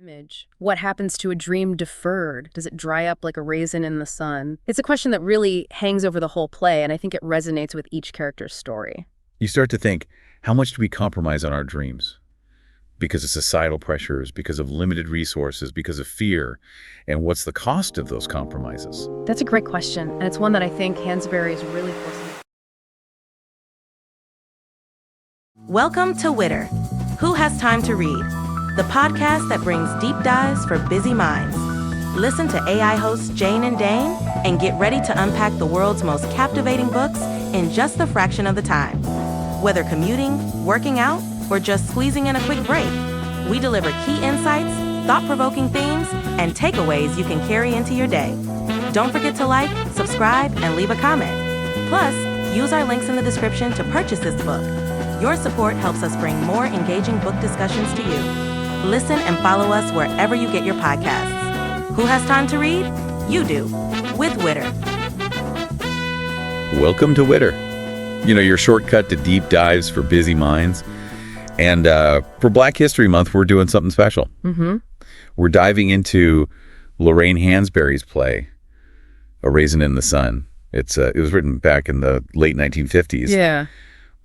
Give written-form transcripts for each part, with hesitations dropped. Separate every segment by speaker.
Speaker 1: image. What happens to a dream deferred? Does it dry up like a raisin in the sun? It's a question that really hangs over the whole play, and I think it resonates with each character's story.
Speaker 2: You start to think, how much do we compromise on our dreams? Because of societal pressures, because of limited resources, because of fear, and what's the cost of those compromises?
Speaker 1: That's a great question, and it's one that I think Hansberry is really forcing.
Speaker 3: Welcome to Witter. Who Has Time to Read? The podcast that brings deep dives for busy minds. Listen to AI hosts Jane and Dane and get ready to unpack the world's most captivating books in just a fraction of the time. Whether commuting, working out, or just squeezing in a quick break, we deliver key insights, thought-provoking themes, and takeaways you can carry into your day. Don't forget to like, subscribe, and leave a comment. Plus, use our links in the description to purchase this book. Your support helps us bring more engaging book discussions to you. Listen and follow us wherever you get your podcasts. Who has time to read? You do, with Witter.
Speaker 2: Welcome to Witter. You know, your shortcut to deep dives for busy minds. And for Black History Month, we're doing something special. We're diving into Lorraine Hansberry's play, A Raisin in the Sun. It was written back in the late 1950s.
Speaker 1: Yeah.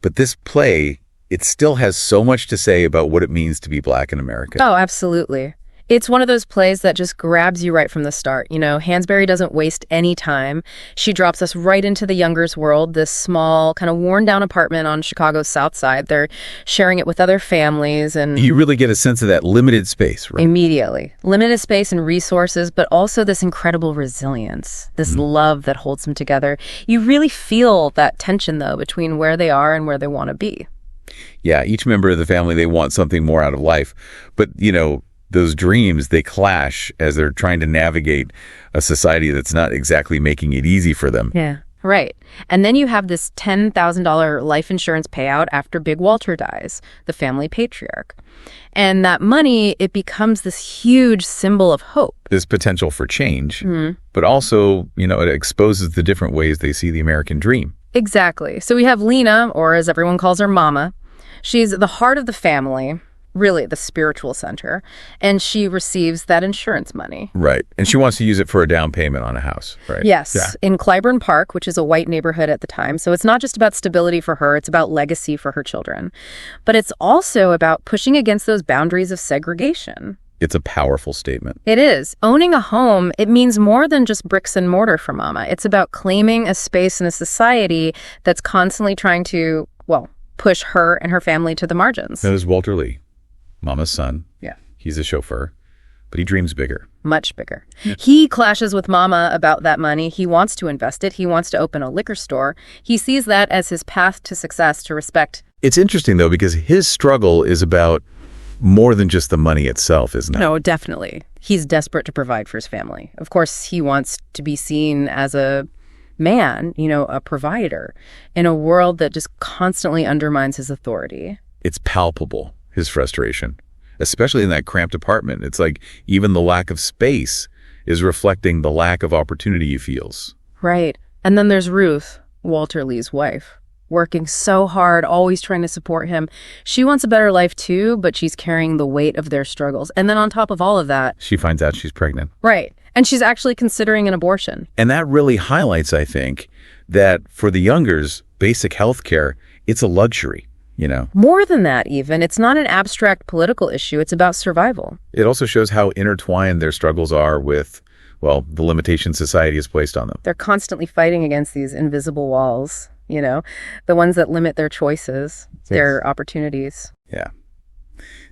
Speaker 2: But this play, it still has so much to say about what it means to be Black in America.
Speaker 1: Oh, absolutely. It's one of those plays that just grabs you right from the start. You know, Hansberry doesn't waste any time. She drops us right into the Youngers' world, this small, kind of worn-down apartment on Chicago's South Side. They're sharing it with other families, and
Speaker 2: you really get a sense of that limited space, right?
Speaker 1: Immediately. Limited space and resources, but also this incredible resilience, this love that holds them together. You really feel that tension, though, between where they are and where they want to be.
Speaker 2: Yeah, each member of the family, they want something more out of life. But, you know, those dreams, they clash as they're trying to navigate a society that's not exactly making it easy for them.
Speaker 1: Yeah, right. And then you have this $10,000 life insurance payout after Big Walter dies, the family patriarch. And that money, it becomes this huge symbol of hope.
Speaker 2: This potential for change, but also, you know, it exposes the different ways they see the American dream.
Speaker 1: Exactly. So we have Lena, or as everyone calls her, Mama. She's the heart of the family, really the spiritual center, and she receives that insurance money.
Speaker 2: Right. And she wants to use it for a down payment on a house, right?
Speaker 1: Yes,
Speaker 2: yeah.
Speaker 1: In Clybourne Park, which is a white neighborhood at the time. So it's not just about stability for her, it's about legacy for her children. But it's also about pushing against those boundaries of segregation.
Speaker 2: It's a powerful statement.
Speaker 1: It is. Owning a home, it means more than just bricks and mortar for Mama. It's about claiming a space in a society that's constantly trying to, well, push her and her family to the margins.
Speaker 2: There's Walter Lee, Mama's son.
Speaker 1: Yeah.
Speaker 2: He's a chauffeur, but he dreams bigger.
Speaker 1: Much bigger. He clashes with Mama about that money. He wants to invest it. He wants to open a liquor store. He sees that as his path to success, to respect.
Speaker 2: It's interesting, though, because his struggle is about more than just the money itself, isn't it?
Speaker 1: No, definitely. He's desperate to provide for his family. Of course, he wants to be seen as a man, you know, a provider in a world that just constantly undermines his authority.
Speaker 2: It's palpable, his frustration, especially in that cramped apartment. It's like even the lack of space is reflecting the lack of opportunity he feels.
Speaker 1: Right. And then there's Ruth, Walter Lee's wife, working so hard, always trying to support him. She wants a better life too, but she's carrying the weight of their struggles. And then on top of all of that,
Speaker 2: she finds out she's pregnant.
Speaker 1: Right. And she's actually considering an abortion.
Speaker 2: And that really highlights, I think, that for the Youngers, basic health care, it's a luxury, you know.
Speaker 1: More than that, even. It's not an abstract political issue. It's about survival.
Speaker 2: It also shows how intertwined their struggles are with, well, the limitations society has placed on them.
Speaker 1: They're constantly fighting against these invisible walls, you know, the ones that limit their choices, their opportunities.
Speaker 2: Yeah.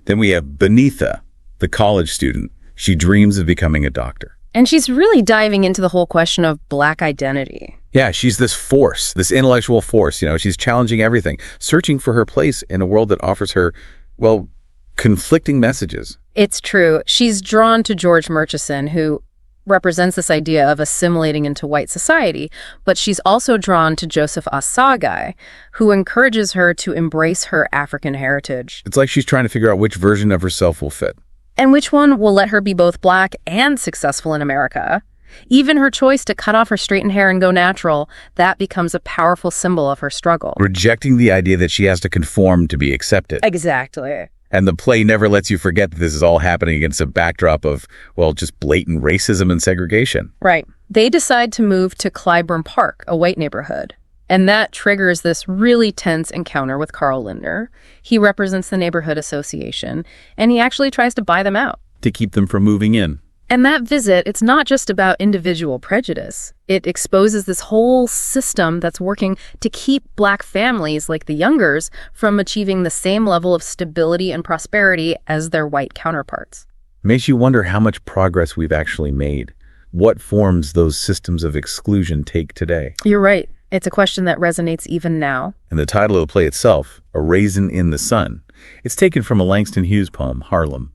Speaker 2: Then we have Benitha, the college student. She dreams of becoming a doctor.
Speaker 1: And she's really diving into the whole question of Black identity.
Speaker 2: Yeah, she's this force, this intellectual force, you know, she's challenging everything, searching for her place in a world that offers her, well, conflicting messages.
Speaker 1: It's true. She's drawn to George Murchison, who represents this idea of assimilating into white society, but she's also drawn to Joseph Assagai, who encourages her to embrace her African heritage.
Speaker 2: It's like she's trying to figure out which version of herself will fit.
Speaker 1: And which one will let her be both Black and successful in America. Even her choice to cut off her straightened hair and go natural, that becomes a powerful symbol of her struggle.
Speaker 2: Rejecting the idea that she has to conform to be accepted.
Speaker 1: Exactly.
Speaker 2: And the play never lets you forget that this is all happening against a backdrop of, well, just blatant racism and segregation.
Speaker 1: Right. They decide to move to Clybourne Park, a white neighborhood. And that triggers this really tense encounter with Carl Lindner. He represents the neighborhood association, and he actually tries to buy them out.
Speaker 2: To keep them from moving in.
Speaker 1: And that visit, it's not just about individual prejudice. It exposes this whole system that's working to keep Black families like the Youngers from achieving the same level of stability and prosperity as their white counterparts.
Speaker 2: Makes you wonder how much progress we've actually made. What forms those systems of exclusion take today?
Speaker 1: You're right. It's a question that resonates even now.
Speaker 2: And the title of the play itself, A Raisin in the Sun, it's taken from a Langston Hughes poem, Harlem.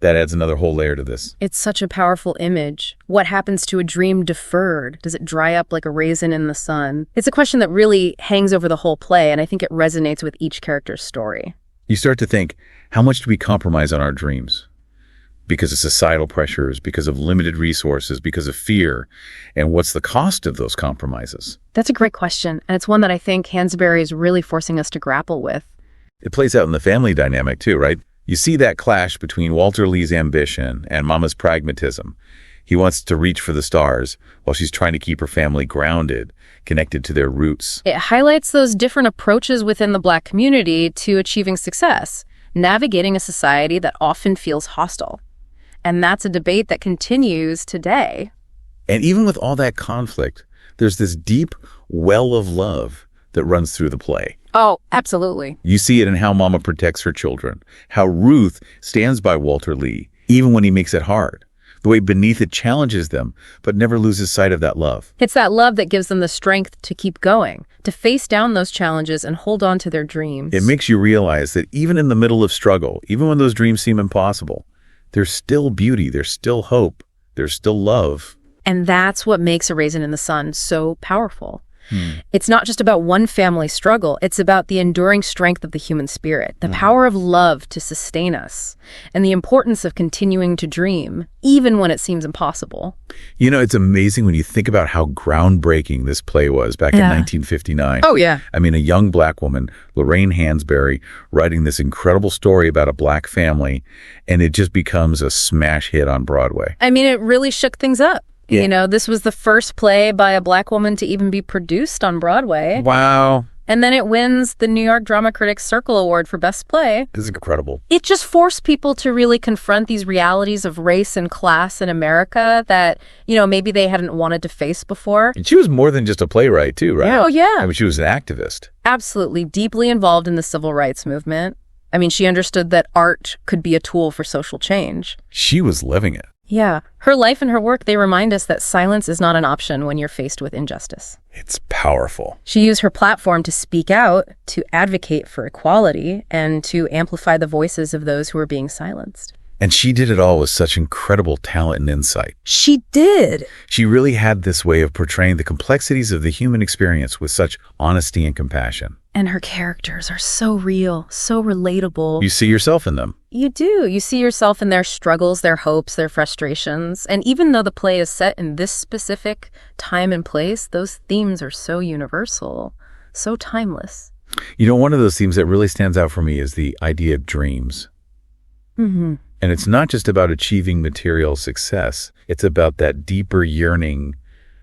Speaker 2: That adds another whole layer to this.
Speaker 1: It's such a powerful image. What happens to a dream deferred? Does it dry up like a raisin in the sun? It's a question that really hangs over the whole play, and I think it resonates with each character's story.
Speaker 2: You start to think, how much do we compromise on our dreams? Because of societal pressures, because of limited resources, because of fear, and what's the cost of those compromises?
Speaker 1: That's a great question, and it's one that I think Hansberry is really forcing us to grapple with.
Speaker 2: It plays out in the family dynamic too, right? You see that clash between Walter Lee's ambition and Mama's pragmatism. He wants to reach for the stars while she's trying to keep her family grounded, connected to their roots.
Speaker 1: It highlights those different approaches within the Black community to achieving success, navigating a society that often feels hostile. And that's a debate that continues today.
Speaker 2: And even with all that conflict, there's this deep well of love that runs through the play.
Speaker 1: Oh, absolutely.
Speaker 2: You see it in how Mama protects her children, how Ruth stands by Walter Lee, even when he makes it hard, the way Beneath It challenges them, but never loses sight of that love.
Speaker 1: It's that love that gives them the strength to keep going, to face down those challenges and hold on to their dreams.
Speaker 2: It makes you realize that even in the middle of struggle, even when those dreams seem impossible, there's still beauty, there's still hope, there's still love.
Speaker 1: And that's what makes A Raisin in the Sun so powerful. It's not just about one family struggle. It's about the enduring strength of the human spirit, the power of love to sustain us, and the importance of continuing to dream, even when it seems impossible.
Speaker 2: You know, it's amazing when you think about how groundbreaking this play was back in 1959.
Speaker 1: Oh, yeah.
Speaker 2: I mean, a young Black woman, Lorraine Hansberry, writing this incredible story about a Black family, and it just becomes a smash hit on Broadway.
Speaker 1: I mean, it really shook things up.
Speaker 2: Yeah.
Speaker 1: You know, this was the first play by a Black woman to even be produced on Broadway.
Speaker 2: Wow.
Speaker 1: And then it wins the New York Drama Critics Circle Award for Best Play.
Speaker 2: This is incredible.
Speaker 1: It just forced people to really confront these realities of race and class in America that, you know, maybe they hadn't wanted to face before.
Speaker 2: And she was more than just a playwright, too, right?
Speaker 1: Oh, yeah.
Speaker 2: I mean, she was an activist.
Speaker 1: Absolutely. Deeply involved in the civil rights movement. I mean, she understood that art could be a tool for social change.
Speaker 2: She was living it.
Speaker 1: Yeah. Her life and her work, they remind us that silence is not an option when you're faced with injustice.
Speaker 2: It's powerful.
Speaker 1: She used her platform to speak out, to advocate for equality, and to amplify the voices of those who are being silenced.
Speaker 2: And she did it all with such incredible talent and insight.
Speaker 1: She did.
Speaker 2: She really had this way of portraying the complexities of the human experience with such honesty and compassion.
Speaker 1: And her characters are so real, so relatable.
Speaker 2: You see yourself in them.
Speaker 1: You do. You see yourself in their struggles, their hopes, their frustrations. And even though the play is set in this specific time and place, those themes are so universal, so timeless.
Speaker 2: You know, one of those themes that really stands out for me is the idea of dreams.
Speaker 1: Mm-hmm.
Speaker 2: And it's not just about achieving material success. It's about that deeper yearning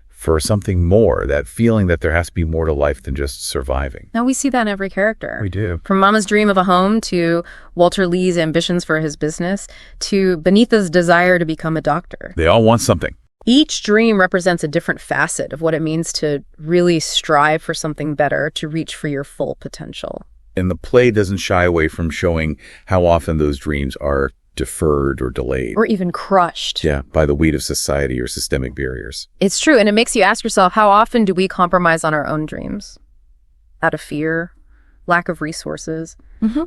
Speaker 2: for something more, that feeling that there has to be more to life than just surviving.
Speaker 1: Now, we see that in every character.
Speaker 2: We do.
Speaker 1: From Mama's dream of a home to Walter Lee's ambitions for his business to Benita's desire to become a doctor.
Speaker 2: They all want something.
Speaker 1: Each dream represents a different facet of what it means to really strive for something better, to reach for your full potential.
Speaker 2: And the play doesn't shy away from showing how often those dreams are deferred or delayed.
Speaker 1: Or even crushed.
Speaker 2: Yeah, by the weight of society or systemic barriers.
Speaker 1: It's true, and it makes you ask yourself, how often do we compromise on our own dreams? Out of fear, lack of resources,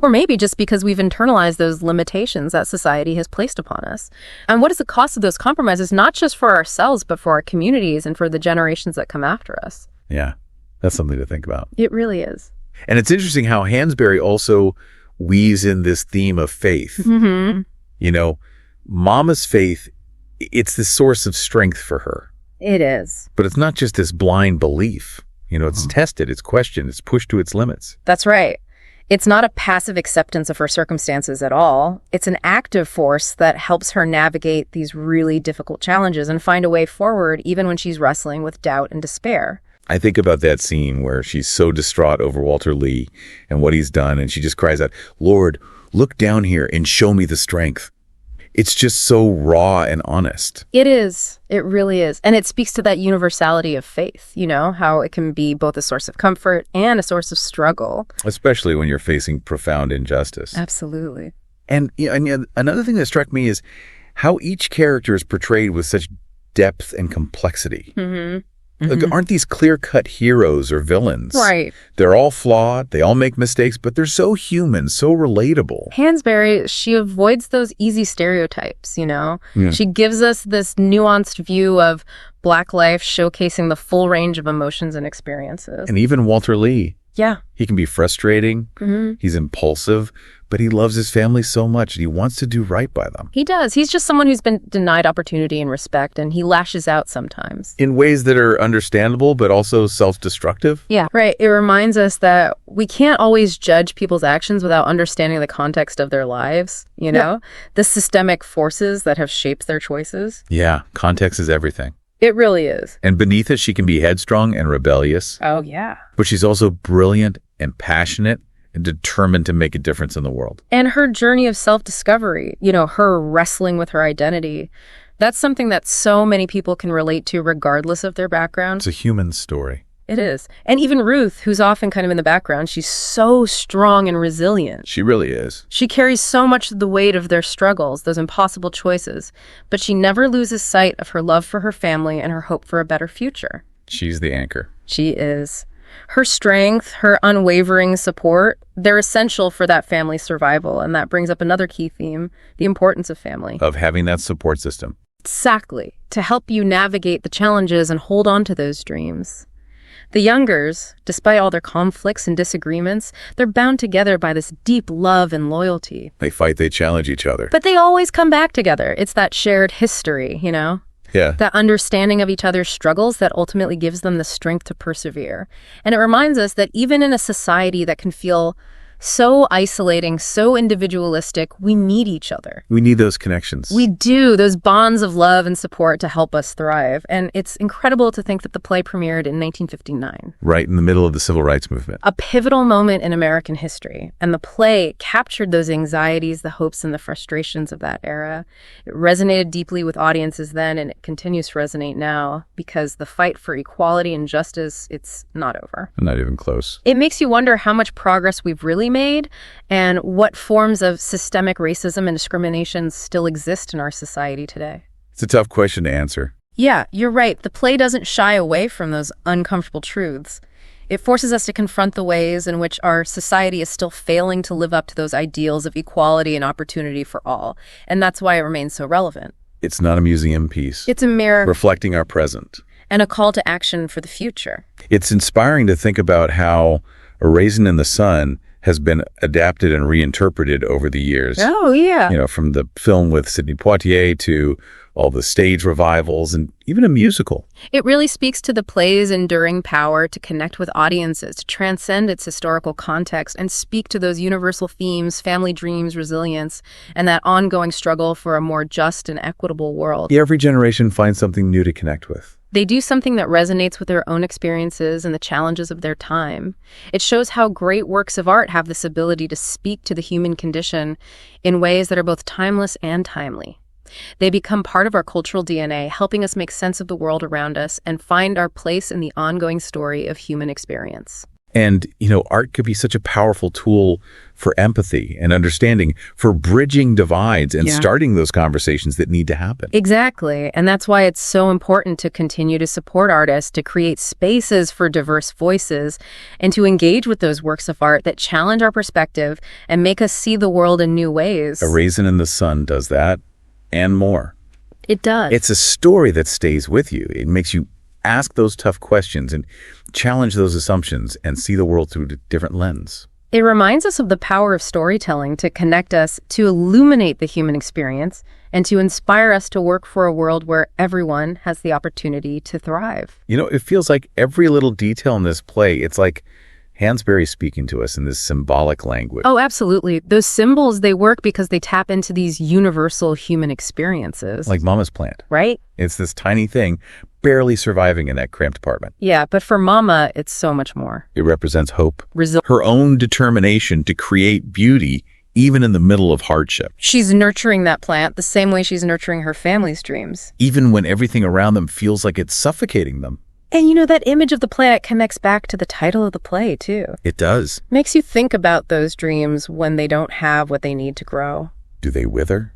Speaker 1: or maybe just because we've internalized those limitations that society has placed upon us. And what is the cost of those compromises, not just for ourselves, but for our communities and for the generations that come after us?
Speaker 2: Yeah, that's something to think about.
Speaker 1: It really is.
Speaker 2: And it's interesting how Hansberry also weaves in this theme of faith.
Speaker 1: Mm-hmm.
Speaker 2: You know, Mama's faith, it's the source of strength for her.
Speaker 1: It is.
Speaker 2: But it's not just this blind belief. You know, it's tested, it's questioned, it's pushed to its limits.
Speaker 1: That's right. It's not a passive acceptance of her circumstances at all. It's an active force that helps her navigate these really difficult challenges and find a way forward even when she's wrestling with doubt and despair.
Speaker 2: I think about that scene where she's so distraught over Walter Lee and what he's done, and she just cries out, "Lord, look down here and show me the strength." It's just so raw and honest.
Speaker 1: It is. It really is. And it speaks to that universality of faith, how it can be both a source of comfort and a source of struggle.
Speaker 2: Especially when you're facing profound injustice.
Speaker 1: Absolutely.
Speaker 2: And another thing that struck me is how each character is portrayed with such depth and complexity.
Speaker 1: Mm-hmm.
Speaker 2: Like, aren't these clear-cut heroes or villains?
Speaker 1: Right.
Speaker 2: They're all flawed, they all make mistakes, but they're so human, so relatable.
Speaker 1: Hansberry, she avoids those easy stereotypes,
Speaker 2: Yeah.
Speaker 1: She gives us this nuanced view of Black life, showcasing the full range of emotions and experiences.
Speaker 2: And even Walter Lee.
Speaker 1: Yeah.
Speaker 2: He can be frustrating, he's impulsive, but he loves his family so much and he wants to do right by them.
Speaker 1: He does. He's just someone who's been denied opportunity and respect, and he lashes out sometimes.
Speaker 2: In ways that are understandable, but also self-destructive.
Speaker 1: Yeah, right. It reminds us that we can't always judge people's actions without understanding the context of their lives, the systemic forces that have shaped their choices.
Speaker 2: Yeah, context is everything.
Speaker 1: It really is.
Speaker 2: And beneath it, she can be headstrong and rebellious.
Speaker 1: Oh, yeah.
Speaker 2: But she's also brilliant and passionate and determined to make a difference in the world.
Speaker 1: And her journey of self-discovery, her wrestling with her identity, that's something that so many people can relate to regardless of their background.
Speaker 2: It's a human story.
Speaker 1: It is. And even Ruth, who's often kind of in the background, she's so strong and resilient.
Speaker 2: She really is.
Speaker 1: She carries so much of the weight of their struggles, those impossible choices, but she never loses sight of her love for her family and her hope for a better future.
Speaker 2: She's the anchor.
Speaker 1: She is. Her strength, her unwavering support, they're essential for that family's survival, and that brings up another key theme, the importance of family.
Speaker 2: Of having that support system.
Speaker 1: Exactly. To help you navigate the challenges and hold on to those dreams. The Youngers, despite all their conflicts and disagreements, they're bound together by this deep love and loyalty.
Speaker 2: They fight, they challenge each other.
Speaker 1: But they always come back together. It's that shared history,
Speaker 2: Yeah.
Speaker 1: That understanding of each other's struggles that ultimately gives them the strength to persevere. And it reminds us that even in a society that can feel so isolating, so individualistic, we need each other.
Speaker 2: We need those connections.
Speaker 1: We do, those bonds of love and support to help us thrive. And it's incredible to think that the play premiered in 1959.
Speaker 2: Right in the middle of the Civil Rights Movement.
Speaker 1: A pivotal moment in American history. And the play captured those anxieties, the hopes, and the frustrations of that era. It resonated deeply with audiences then, and it continues to resonate now because the fight for equality and justice, it's not over.
Speaker 2: Not even close.
Speaker 1: It makes you wonder how much progress we've really made and what forms of systemic racism and discrimination still exist in our society today.
Speaker 2: It's a tough question to answer.
Speaker 1: Yeah, you're right. The play doesn't shy away from those uncomfortable truths. It forces us to confront the ways in which our society is still failing to live up to those ideals of equality and opportunity for all. And that's why it remains so relevant.
Speaker 2: It's not a museum piece.
Speaker 1: It's a mirror
Speaker 2: reflecting our present.
Speaker 1: And a call to action for the future.
Speaker 2: It's inspiring to think about how A Raisin in the Sun has been adapted and reinterpreted over the years.
Speaker 1: Oh, yeah.
Speaker 2: From the film with Sidney Poitier to all the stage revivals and even a musical.
Speaker 1: It really speaks to the play's enduring power to connect with audiences, to transcend its historical context and speak to those universal themes, family dreams, resilience, and that ongoing struggle for a more just and equitable world.
Speaker 2: Every generation finds something new to connect with.
Speaker 1: They do something that resonates with their own experiences and the challenges of their time. It shows how great works of art have this ability to speak to the human condition in ways that are both timeless and timely. They become part of our cultural DNA, helping us make sense of the world around us and find our place in the ongoing story of human experience.
Speaker 2: And, art could be such a powerful tool for empathy and understanding, for bridging divides and starting those conversations that need to happen.
Speaker 1: Exactly. And that's why it's so important to continue to support artists, to create spaces for diverse voices, and to engage with those works of art that challenge our perspective and make us see the world in new ways.
Speaker 2: A Raisin in the Sun does that and more.
Speaker 1: It does.
Speaker 2: It's a story that stays with you. It makes you ask those tough questions and challenge those assumptions and see the world through a different lens.
Speaker 1: It reminds us of the power of storytelling to connect us, to illuminate the human experience, and to inspire us to work for a world where everyone has the opportunity to thrive.
Speaker 2: It feels like every little detail in this play, it's like Hansberry's speaking to us in this symbolic language.
Speaker 1: Oh, absolutely. Those symbols, they work because they tap into these universal human experiences.
Speaker 2: Like Mama's plant.
Speaker 1: Right?
Speaker 2: It's this tiny thing barely surviving in that cramped apartment.
Speaker 1: Yeah, but for Mama, it's so much more.
Speaker 2: It represents hope.
Speaker 1: Resilience.
Speaker 2: Her own determination to create beauty even in the middle of hardship.
Speaker 1: She's nurturing that plant the same way she's nurturing her family's dreams.
Speaker 2: Even when everything around them feels like it's suffocating them.
Speaker 1: And that image of the plant connects back to the title of the play, too.
Speaker 2: It does.
Speaker 1: Makes you think about those dreams when they don't have what they need to grow.
Speaker 2: Do they wither?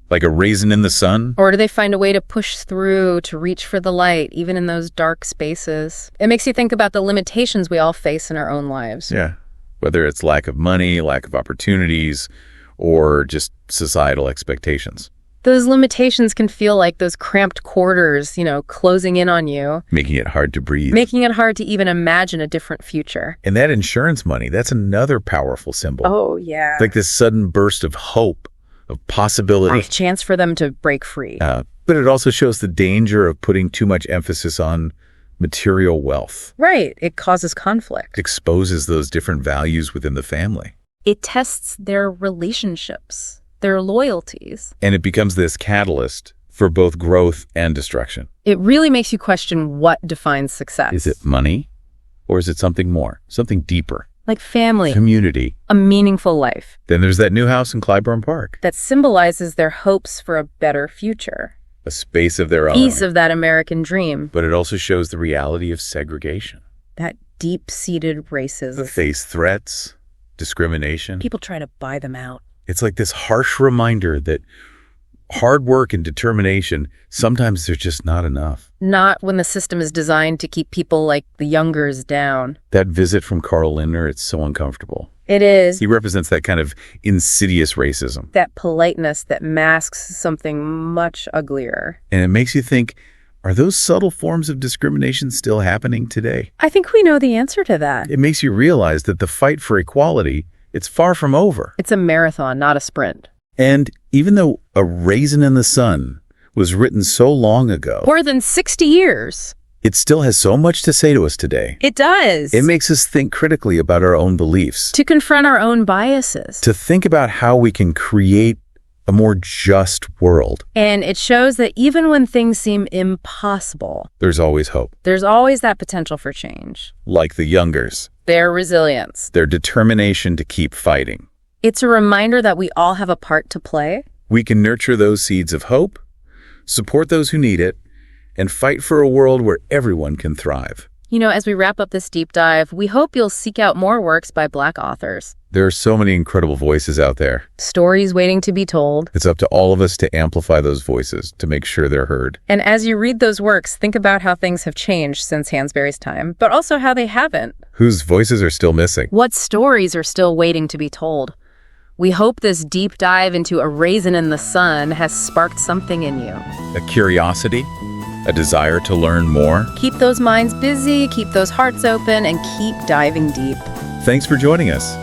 Speaker 2: Like a raisin in the sun?
Speaker 1: Or do they find a way to push through, to reach for the light, even in those dark spaces? It makes you think about the limitations we all face in our own lives.
Speaker 2: Yeah. Whether it's lack of money, lack of opportunities, or just societal expectations.
Speaker 1: Those limitations can feel like those cramped quarters, closing in on you.
Speaker 2: Making it hard to breathe.
Speaker 1: Making it hard to even imagine a different future.
Speaker 2: And that insurance money, that's another powerful symbol.
Speaker 1: Oh, yeah.
Speaker 2: It's like this sudden burst of hope, of possibility.
Speaker 1: A chance for them to break free.
Speaker 2: But it also shows the danger of putting too much emphasis on material wealth.
Speaker 1: Right. It causes conflict.
Speaker 2: It exposes those different values within the family.
Speaker 1: It tests their relationships, their loyalties.
Speaker 2: And it becomes this catalyst for both growth and destruction.
Speaker 1: It really makes you question what defines success.
Speaker 2: Is it money? Or is it something more, something deeper?
Speaker 1: Like family.
Speaker 2: Community.
Speaker 1: A meaningful life.
Speaker 2: Then there's that new house in Clybourne Park.
Speaker 1: That symbolizes their hopes for a better future.
Speaker 2: A space of their own.
Speaker 1: Piece of that American dream.
Speaker 2: But it also shows the reality of segregation.
Speaker 1: That deep-seated racism.
Speaker 2: Face threats, discrimination.
Speaker 1: People try to buy them out.
Speaker 2: It's like this harsh reminder that hard work and determination, sometimes they're just not enough.
Speaker 1: Not when the system is designed to keep people like the Youngers down.
Speaker 2: That visit from Carl Lindner, it's so uncomfortable.
Speaker 1: It is.
Speaker 2: He represents that kind of insidious racism.
Speaker 1: That politeness that masks something much uglier.
Speaker 2: And it makes you think, are those subtle forms of discrimination still happening today?
Speaker 1: I think we know the answer to that.
Speaker 2: It makes you realize that the fight for equality, it's far from over.
Speaker 1: It's a marathon, not a sprint.
Speaker 2: And even though A Raisin in the Sun was written so long ago,
Speaker 1: More than 60 years.
Speaker 2: it still has so much to say to us today.
Speaker 1: It does.
Speaker 2: It makes us think critically about our own beliefs.
Speaker 1: To confront our own biases.
Speaker 2: To think about how we can create a more just world.
Speaker 1: And it shows that even when things seem impossible,
Speaker 2: There's always hope.
Speaker 1: there's always that potential for change.
Speaker 2: Like the Youngers,
Speaker 1: Their resilience.
Speaker 2: their determination to keep fighting.
Speaker 1: It's a reminder that we all have a part to play.
Speaker 2: We can nurture those seeds of hope, support those who need it, and fight for a world where everyone can thrive.
Speaker 1: As we wrap up this deep dive, we hope you'll seek out more works by Black authors.
Speaker 2: There are so many incredible voices out there.
Speaker 1: Stories waiting to be told.
Speaker 2: It's up to all of us to amplify those voices to make sure they're heard.
Speaker 1: And as you read those works, think about how things have changed since Hansberry's time, but also how they haven't.
Speaker 2: Whose voices are still missing.
Speaker 1: What stories are still waiting to be told? We hope this deep dive into A Raisin in the Sun has sparked something in you.
Speaker 2: A curiosity, a desire to learn more.
Speaker 1: Keep those minds busy, keep those hearts open, and keep diving deep.
Speaker 2: Thanks for joining us.